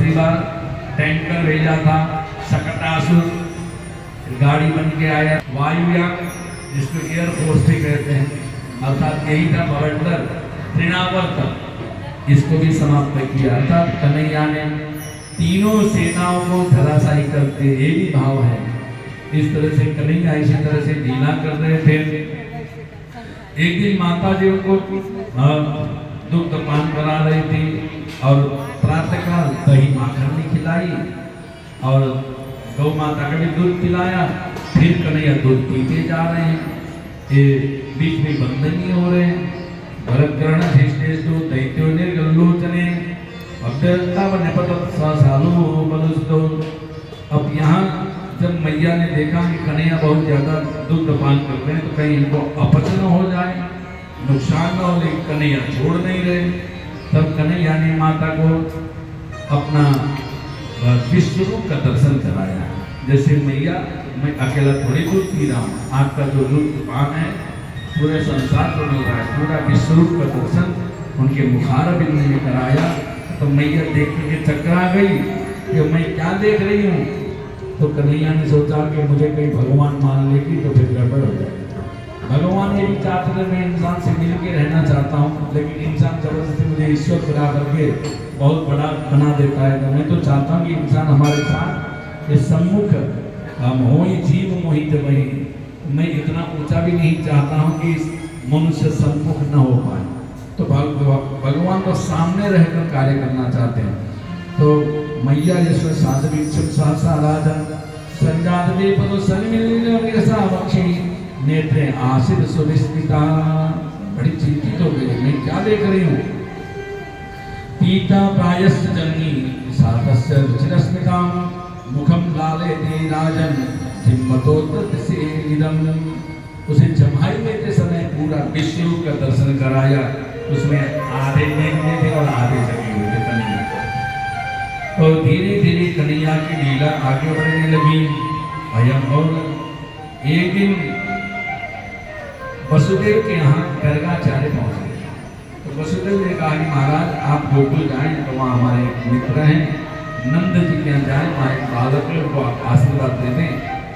दूसरी बार टैंकर भेजा था, शकटासुर गाड़ी बन के आया, वायुयान जिसको एयरफोर्स भी कहते हैं, अर्थात यही था भवंडर तृणावर्त, इसको भी समाप्त किया। अर्थात कन्हैया ने तीनों सेनाओं को धराशायी करते, ये भी भाव है। इस तरह से कन्हैया इसी तरह से लीला कर रहे थे। एक दिन माता जी को दुग्ध पान करा रही थी और प्रातःकाल दही माखन भी खिलाई और गौ माता का भी दूध पिलाया। फिर कन्हैया दूध पीते जा रहे हैं, ये बीच में बंधनीय हो रहे हैं। भरतग्रहण धीष्टेस्तु दैत्यो निर्गलोचने अभ्यर्था व निपतत सालु बलुस्तो। अब यहाँ जब मैया ने देखा कि कन्हैया बहुत ज्यादा दुग्ध पान कर रहे हैं तो कहीं इनको अपच न हो जाए, नुकसान न हो, लेकिन कन्हैया छोड़ नहीं रहे। तब कन्हैया ने माता को अपना विश्वरूप का दर्शन कराया। जैसे मैया, मैं अकेला थोड़ी दूध पी रहा हूँ, आपका जो दूध पान है पूरे संसार को मिल रहा है। पूरा विश्वरूप का दर्शन उनके मुखारबिंद में कराया। तो मैया देख के चकरा गई कि मैं क्या देख रही हूँ। तो कन्हैया ने सोचा कि मुझे कहीं भगवान मान लेगी तो फिर गड़बड़ हो जाएगी। भगवान ये भी चाहते थे मैं इंसान से मिल के रहना चाहता हूँ, लेकिन इंसान जबरदस्ती मुझे ईश्वर बना करके बहुत बड़ा बना देता है। तो मैं तो चाहता हूँ कि इंसान हमारे साथ ये सम्मुख हम हो, जीव मोहित वही। मैं इतना ऊंचा भी नहीं चाहता हूँ कि मनुष्य सम्मुख न हो पाए। तो भगवान को सामने रहकर कार्य करना चाहते हैं। तो मैया यशो साधवी सहसा राजन संजात में पदो सन्मिलसा नेत्रे आसित सुविस्मिता। बड़ी चिंतित हो गई, मैं क्या देख रही हूँ। पीता प्रायश्च जननी सातस्य रुचिरस्मिता मुखम लाले दे राजन हिम्मतोत्तत से इदम। उसे जमाई लेते समय पूरा विश्व का दर्शन कराया। उसमें आधे नेत्र थे और आधे जगे हुए थे कन्हैया। तो धीरे धीरे कन्हैया की लीला आगे बढ़ने लगी। अयम और एक दिन वसुदेव के यहाँ गर्गाचार्य पहुंचे। तो वसुदेव ने कहा कि महाराज आप गोकुल जाएं, तो वहाँ हमारे मित्र हैं नंद जी के यहाँ जाएं, वहाँ एक बालक है, उनको आशीर्वाद दे दें।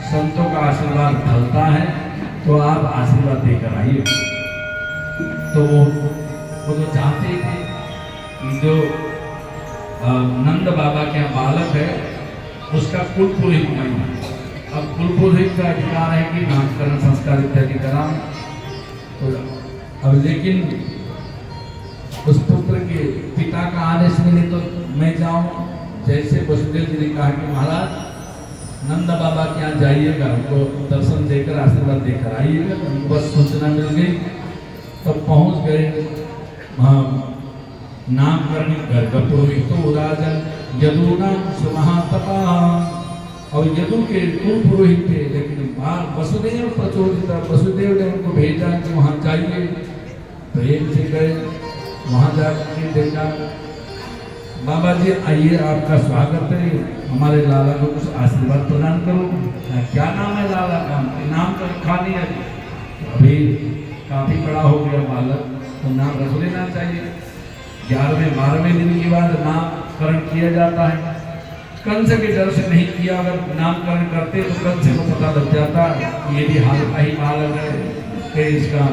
संतों का आशीर्वाद ढलता है, तो आप आशीर्वाद देकर आइए। तो वो तो चाहते थे कि जो नंद बाबा के यहाँ बालक है उसका कुल पुरोहित नहीं। अब कुल पुरोहित का अधिकार है कि नामकरण संस्कार इत्यादि कराएं। तो अब लेकिन उस पुत्र के पिता का आदेश मिले तो मैं जाऊं। जैसे वसुदेव जी ने कहा कि महाराज नंद बाबा के यहाँ जाइएगा, उनको दर्शन देकर आशीर्वाद देकर आइएगा। उनको बस सूचना मिल गई, तो पहुंच गए वहाँ नामकरण घर पुरोहितो राजन यदुना सुमहातपा। और यदु के कुल पुरोहित थे, लेकिन वसुदेव प्रचोदित, वसुदेव ने उनको भेजा कि वहाँ जाइए। तो एक से गए, वहाँ जाकर देखा बाबा जी आइए आपका स्वागत है, हमारे लाला को कुछ आशीर्वाद प्रदान करो। क्या नाम है लाला का? नाम तो रखा नहीं है, अभी काफी बड़ा हो गया बालक, तो नाम रख लेना चाहिए। 11वें 12वें दिन के बाद नामकरण किया जाता है। कंस के डर से नहीं किया, अगर नामकरण करते तो कंस को पता लग जाता ये भी हाल का ही बालक है कि इसका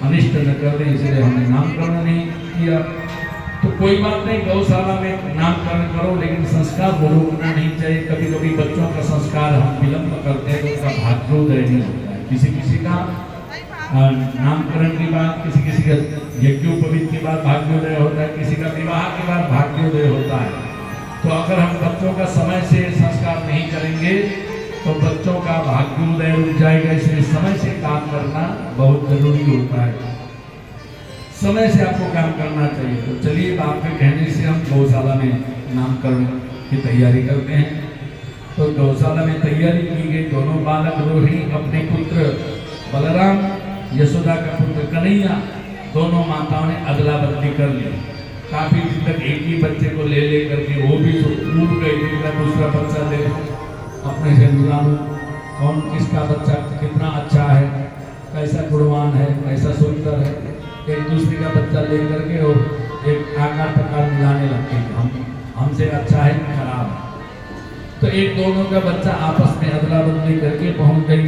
अनिष्ट न कर दे, इसलिए हमने नामकरण नहीं किया। तो कोई बात नहीं, गौशाला में नामकरण करो, लेकिन संस्कार को रोकना नहीं चाहिए। कभी कभी बच्चों का संस्कार हम विलंब करते हैं तो उसका भाग्योदय नहीं होता है। किसी किसी का नामकरण के बाद, किसी किसी का यज्ञोपवीत के बाद भाग्योदय होता है, किसी का विवाह के बाद भाग्योदय होता है। तो अगर हम बच्चों का समय से संस्कार नहीं करेंगे तो बच्चों का भाग्योदय रुक जाएगा। इसलिए समय से काम करना बहुत जरूरी होता है। समय से आपको काम करना चाहिए। तो चलिए आपके कहने से हम गौशाला में नामकरण की तैयारी करते हैं। तो गौशाला में तैयारी की गई। दोनों बालक रोहिणी अपने पुत्र बलराम, यशोदा का पुत्र कन्हैया, दोनों माताओं ने अदला बदली कर ली। काफी दिन तक एक ही बच्चे को ले करके वो भी टूट गई, दूसरा बच्चा ले अपने से मिलाऊं, कौन किसका बच्चा कितना अच्छा है, कैसा गुणवान है, कैसा सुंदर है। एक दूसरे का बच्चा ले करके और एक आकार प्रकार मिलाने लगते हैं। हमसे हमसे अच्छा है कि खराब है। तो एक दोनों का बच्चा आपस में अदला बदली करके पहुंच गई।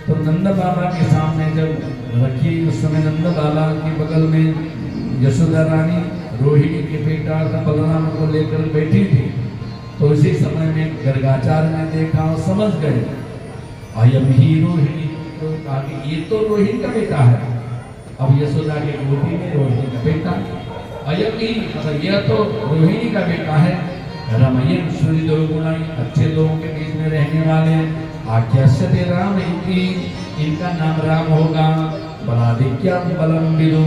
तो नंद बाबा के सामने जब रखी, उस समय नंद बाबा के बगल में यशोदा रानी रोहिणी के बेटा बलराम को लेकर बैठी थी। तो इसी समय में गर्गाचार्य ने देखा और समझ गए, अयम ही रोहिणी, तो कहा कि ये तो रोहिणी का बेटा है। अब यशोदा के गोदी में रोहिणी का बेटा, अयम ही मतलब यह तो रोहिणी का बेटा है। रमयन सूर्य दो गुणाई, अच्छे लोगों के बीच में रहने वाले, आख्यास्यते राम इति, इनका नाम राम होगा। बलाधिक्यम बलम विदु,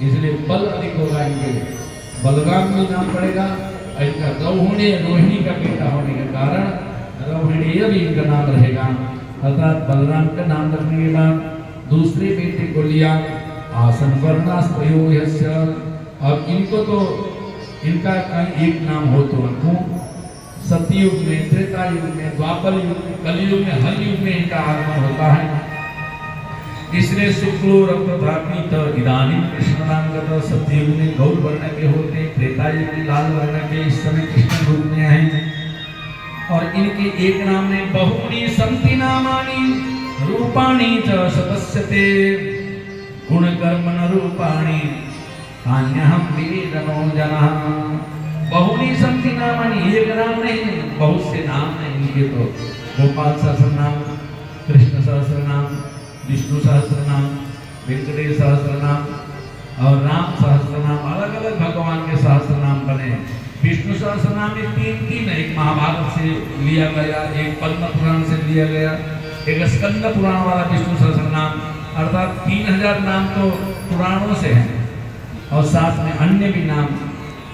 इसलिए बल अधिक होगा इनके, बलराम भी नाम पड़ेगा। इनका रोहिणी का बेटा होने के कारण रोहिणी भी इनका नाम रहेगा। अर्थात बलराम का नाम रखने के बाद दूसरे बेटे को लिया आसन वर्णास्त्रयो यस्य। अब इनको तो इनका कहीं एक नाम हो तो रखूं। सतयुग में, त्रेता युग में, द्वापर युग में, कलयुग में, हर युग में इनका आगमन होता है। इसलिए शुक्लो रक्तधात्मित इदानीं कृष्ण नाम का सतयुग में गौर वर्ण के होते, त्रेता युग में लाल वर्ण के, इस समय कृष्ण रूप में हैं। और इनके एक नाम में बहुनी संति नामानि रूपाणि च सपस्यते, गुण कर्म न रूपाणि अन्यहम वेदनो जनः। बहुनी संति नामानि, एक नाम नहीं, बहुत से नाम हैं इनके। तो गोपाल सहस्र नाम, कृष्ण सहस्र नाम, विष्णु सहस्र नाम, वेंकटेश सहस्र नाम और राम सहस्र नाम, अलग अलग भगवान के सहस्र नाम बने। विष्णु सहस्र नाम में तीन, एक महाभारत से लिया गया, एक पद्म पुराण से लिया गया, एक स्कंद पुराण वाला विष्णु सहस्र नाम। अर्थात 3000 नाम तो पुराणों से हैं और साथ में अन्य भी नाम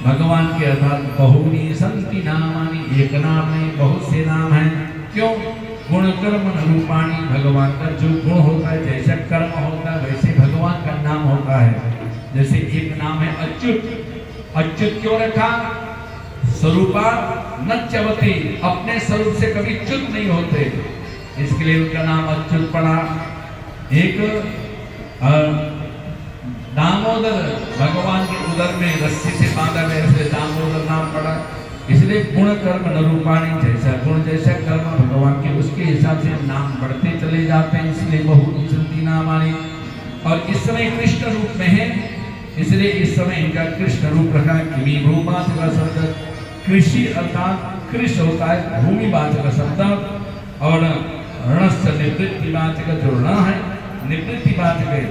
भगवान के। अर्थात बहुनी संति नामानि, एक नाम नहीं, बहुत से नाम हैं। क्यों? गुण कर्म रूपाणी, भगवान का जो गुण होता है, जैसा कर्म होता है वैसे भगवान का नाम होता है। जैसे एक नाम है अच्युत, अच्युत क्यों रखा? स्वरूपा न च्यवति, अपने स्वरूप से कभी च्युत नहीं होते, इसके लिए उनका नाम अच्युत पड़ा। एक दामोदर, भगवान के उदर में रस्सी से बांधा गया, इसलिए दामोदर नाम पड़ा। इसलिए गुण कर्म न रूपाणी, जैसा गुण जैसा कर्म भगवान के, उसके हिसाब से नाम बढ़ते चले जाते हैं, इसलिए बहुनी संति नामानि। और इस समय कृष्ण रूप में है, इसलिए इस समय इनका कृष्ण रूप रखा। किमी भूमाच का शब्द कृषि, अर्थात कृष होता है भूमिवाचक शब्द, और रणस्य निवृत्तिवाचक, जो रण है निवृत्तिवाचक है,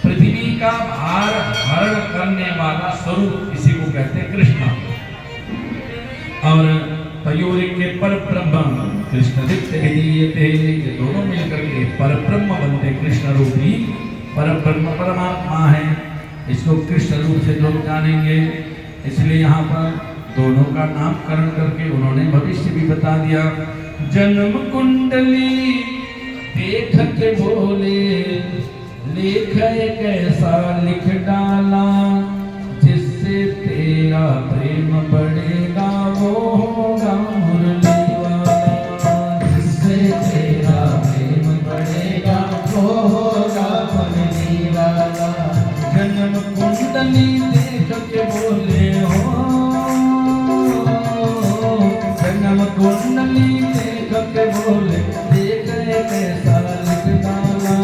पृथ्वी का भार हरण करने वाला स्वरूप, इसी को कहते हैं कृष्ण। और तयोरि के पर ब्रह्म कृष्ण दिव्य विधीयते, ये दोनों मिलकर के पर ब्रह्म बनते, कृष्ण रूप ही पर ब्रह्म परमात्मा है। इसको कृष्ण रूप से लोग जानेंगे, इसलिए यहाँ पर दोनों का नामकरण करके उन्होंने भविष्य भी बता दिया। जन्म कुंडली देख के बोले, लेख कैसा लिख डाला, जिससे तेरा प्रेम बढ़ेगा वो होगा मुरली वाला, जिससे तेरा प्रेम बढ़ेगा वो होगा मुरली वाला। जन्म कुंडली देख के बोले हो, जन्म कुंडली देख के बोले, देख कैसा लिख डाला,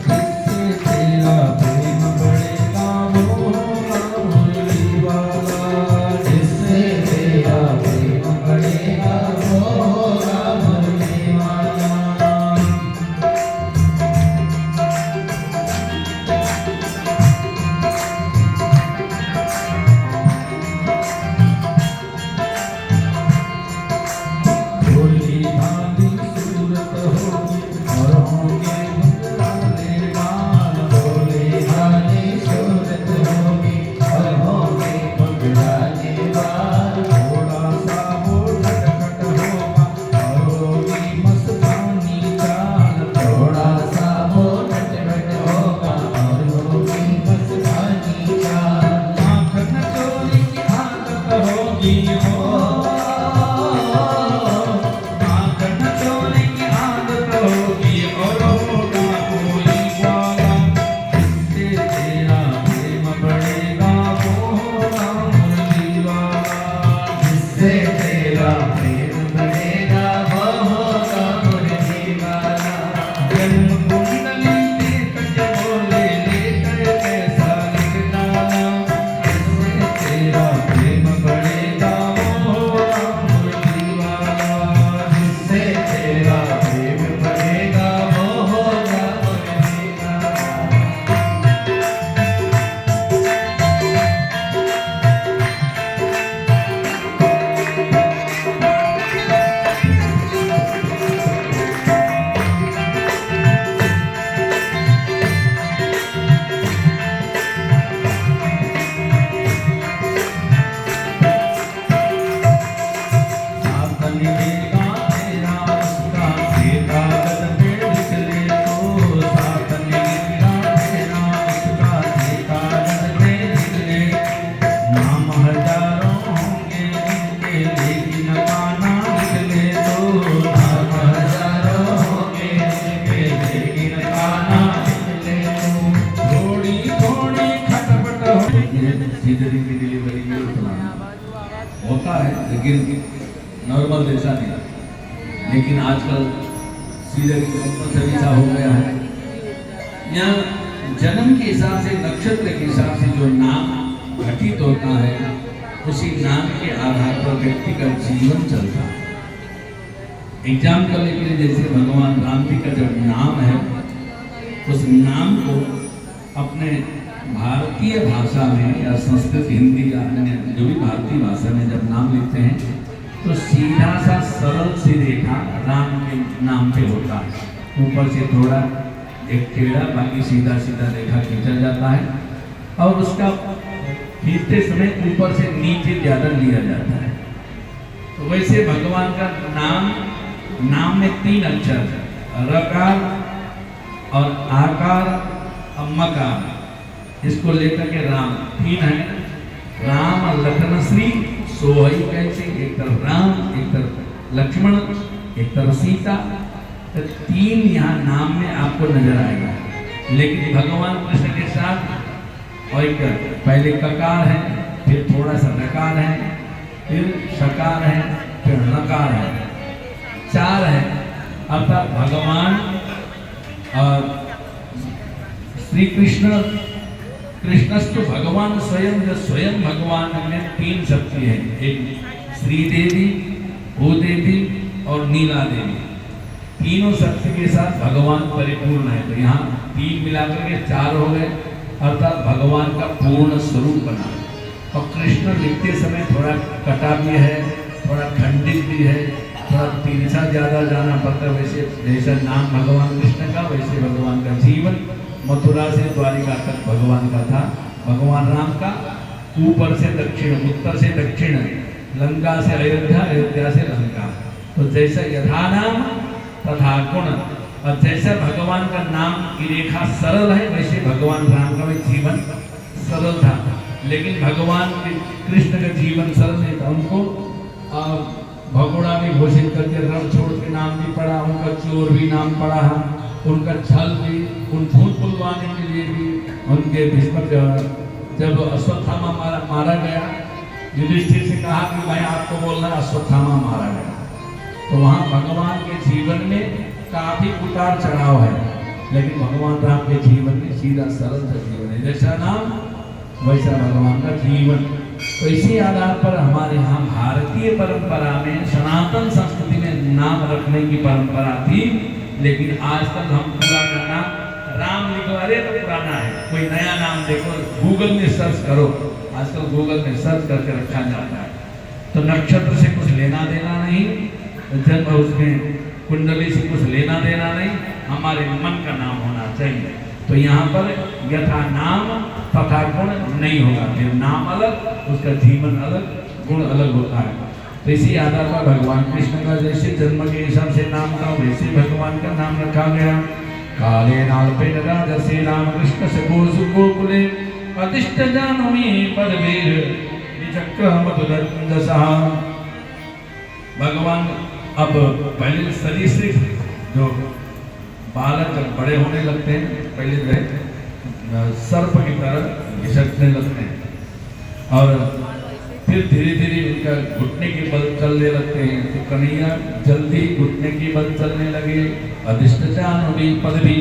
जिससे तेरा प्रेम बढ़ेगा वो होगा मुरली वाला, जिससे तेरा प्रेम बढ़ेगा वो होगा मुरली वाला। जिससे तेरा प्रेम बढ़ेगा वो होगा मुरली वाला। जन्म कुंडली के कज बोले लेकर कैसा लिख डाला, जिससे तेरा प्रेम बढ़ेगा वो होगा मुरली वाला। जिससे तेरा प्रेम बढ़ेगा वो होगा मुरली वाला। सीजरी की डिलीवरी में उतना होता है, लेकिन नॉर्मल जैसा नहीं। लेकिन आजकल सीजरी कंपल्सरी सा हो गया है। यहाँ जन्म के हिसाब से, नक्षत्र के हिसाब से जो नाम घटित होता है, उसी नाम के आधार पर व्यक्ति का जीवन चलता है। एग्जाम्पल के लिए जैसे भगवान राम जी का जो नाम है, उस नाम को अपने भारतीय भाषा में या संस्कृत, हिंदी या अन्य जो भी भारतीय भाषा में जब नाम लिखते हैं तो सीधा सा सरल सी रेखा राम के नाम पे होता है। ऊपर से थोड़ा एक टेढ़ा, बाकी सीधा सीधा रेखा खींचा जाता है और उसका खींचते समय ऊपर से नीचे ज़्यादा लिया जाता है। तो वैसे भगवान का नाम में 3 अक्षर, रकार और आकार और मकार, इसको लेकर के राम 3 है। राम लखन श्री सोहई कैसे, एक तरफ राम, एक तरफ लक्ष्मण, एक तरफ सीता, तो 3 यहाँ नाम में आपको नजर आएगा। लेकिन भगवान कृष्ण के साथ और एक पहले ककार है, फिर थोड़ा सा नकार है, फिर शकार है, फिर नकार है, 4 है। अर्थात भगवान और श्री कृष्णस्तु भगवान स्वयं, जो स्वयं भगवान में 3 शक्ति है, एक श्री देवी, भूदेवी और नीला देवी। तीनों शक्ति के साथ भगवान परिपूर्ण है। तो यहाँ 3 मिलाकर के 4 हो गए, अर्थात भगवान का पूर्ण स्वरूप बना। और कृष्ण लिखते समय थोड़ा कटा भी है, थोड़ा खंडित भी है, थोड़ा तिरछा ज़्यादा जाना पड़ता है। वैसे जैसा नाम भगवान कृष्ण का, वैसे भगवान का जीवन मथुरा से द्वारिका तक भगवान का था। भगवान राम का ऊपर से दक्षिण, उत्तर से दक्षिण, लंका से अयोध्या, अयोध्या से लंका। तो जैसा यथा नाम तथा गुण, और जैसा भगवान का नाम की रेखा सरल है, वैसे भगवान राम का भी जीवन सरल था। लेकिन भगवान कृष्ण का जीवन सरल नहीं था। उनको भगोड़ा भी घोषित करके रण छोड़ के नाम भी पड़ा, उनका चोर भी नाम पड़ा है, उनका छल भी, उन झूठ बुलवाने के लिए भी उनके भीष्म जब अश्वत्थामा मारा गया, युधिष्ठिर से कहा कि भाई आपको बोलना अश्वत्थामा मारा गया। तो वहाँ भगवान के जीवन में काफी उतार चढ़ाव है, लेकिन भगवान राम के जीवन में सीधा सरल सा जीवन है। जैसा नाम वैसा भगवान का जीवन। तो इसी आधार पर हमारे यहाँ भारतीय परंपरा में, सनातन संस्कृति में नाम रखने की परंपरा थी। लेकिन आजकल हम पुराना नाम राम लिखो, अरे तो पुराना है, कोई नया नाम देखो, गूगल में सर्च करो, आजकल गूगल में सर्च करके रखा जाता है। तो नक्षत्र से कुछ लेना देना नहीं, जन्म उसमें कुंडली से कुछ लेना देना नहीं, हमारे मन का नाम होना चाहिए। तो यहाँ पर यथा नाम तथा गुण नहीं होगा, फिर नाम अलग, उसका जीवन अलग, गुण अलग होता है। तो इसी आधार पर भगवान कृष्ण का जैसे जन्म के हिसाब से नाम था, वैसे भगवान का नाम रखा गया। काले नाल पे राजा श्री राम कृष्ण से गोकुले अधिष्ठ जानवी पदवीर विचक्र मधुरंदसा। भगवान अब पहले सरीसृप जो बालक जब बड़े होने लगते हैं, पहले जो सर्प की तरह घिसटने लगते हैं और फिर धीरे धीरे का घुटने के बल चलने लगते हैं। तो कन्हैया जल्दी घुटने के बल चलने लगे, अधिष्ठान हुई पदवी,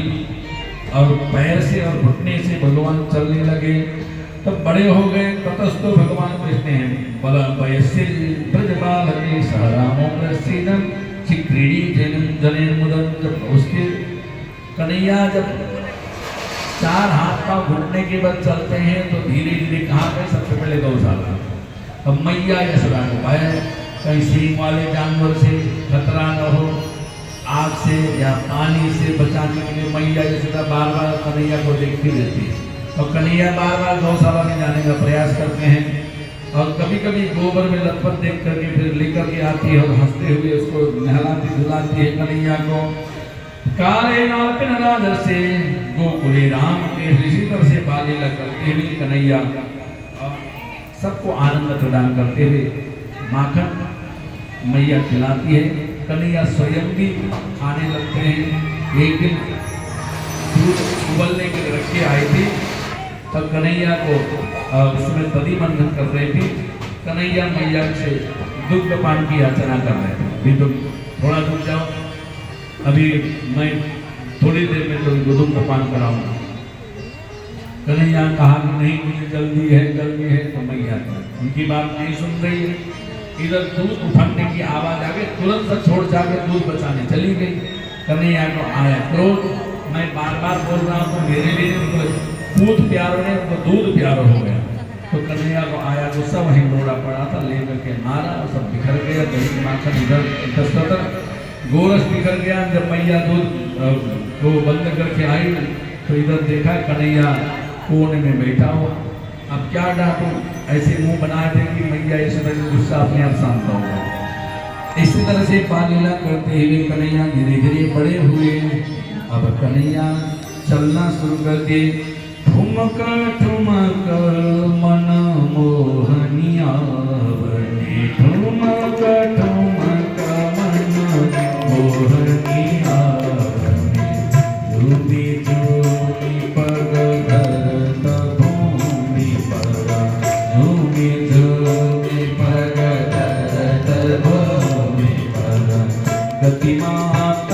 और पैर से और घुटने से भगवान चलने लगे। तब बड़े हो गए, ततस्तु भगवान कहते हैं बल वयस्य ब्रजबालके सहरामो रसीदम चिक्रीड़ी जैनम जनेन मुदन। जब उसके कन्हैया जब 4 हाथ पांव घुटने के बल चलते हैं तो धीरे धीरे कहाँ गए, सबसे पहले गौशाला। अब मैया यशोदा को पाया, कहीं सींग वाले जानवर से खतरा न हो, आग से या पानी से बचाने के लिए मैया यशोदा बार बार कन्हैया को देखती रहती है। और कन्हैया बार बार गौशाला में जाने का प्रयास करते हैं, और कभी कभी गोबर में लथपथ देख करके फिर लेकर के आती है और हंसते हुए उसको नहलाती धुलाती है कन्हैया को। काले नापिन राधर से गोकुले राम के इसी तरह से बालीला करते हुए कन्हैया सबको आनंद प्रदान करते हुए माखन मैया खिलाती है। कन्हैया स्वयं भी खाने लगते हैं। एक दिन दूध उबलने के लिए रख के आई थी, तब कन्हैया को उसमें तदी बंधन कर रहे थे। कन्हैया मैया से दुग्ध पान की याचना कर रहे थे, अभी तो थोड़ा रुक जाओ, अभी मैं थोड़ी देर में तो दुग्ध पान कराऊंगा। कन्हैया कहा कि नहीं, मुझे जल्दी है जल्दी है। तो मैया उनकी बात नहीं सुन रही है। इधर दूध उफानने की आवाज आ गई, तुरंत से छोड़ जाके दूध बचाने चली गई। कन्हैया को आया क्रोध, मैं बार बार बोल रहा हूँ मेरे लिए उनको दूध प्यारो है, उनको दूध प्यारो हो गया। तो कन्हैया को आया गुस्सा, वहीं लोड़ा पड़ा था, लेकर के मारा, सब बिखर गया। दही माखन इधर इधर गोरस बिखर गया। जब मैया दूध को बंद करके आई तो इधर देखा कन्हैया कोने में बैठा हुआ। अब क्या डांटू, ऐसे मुंह बनाए थे कि मैया इस तरह गुस्सा अपने आप शांत होगा। इसी तरह से बालीला करते हुए कन्हैया धीरे धीरे बड़े हुए। अब कन्हैया चलना शुरू करके ठुमक ठुमक मन मोहनिया बने, ठुमक ठुमक मन मोहनिया बने, झूमी झूमी पग धरत भूमि पर, झूमी झूमी पग धरत भूमि पर, गतिमान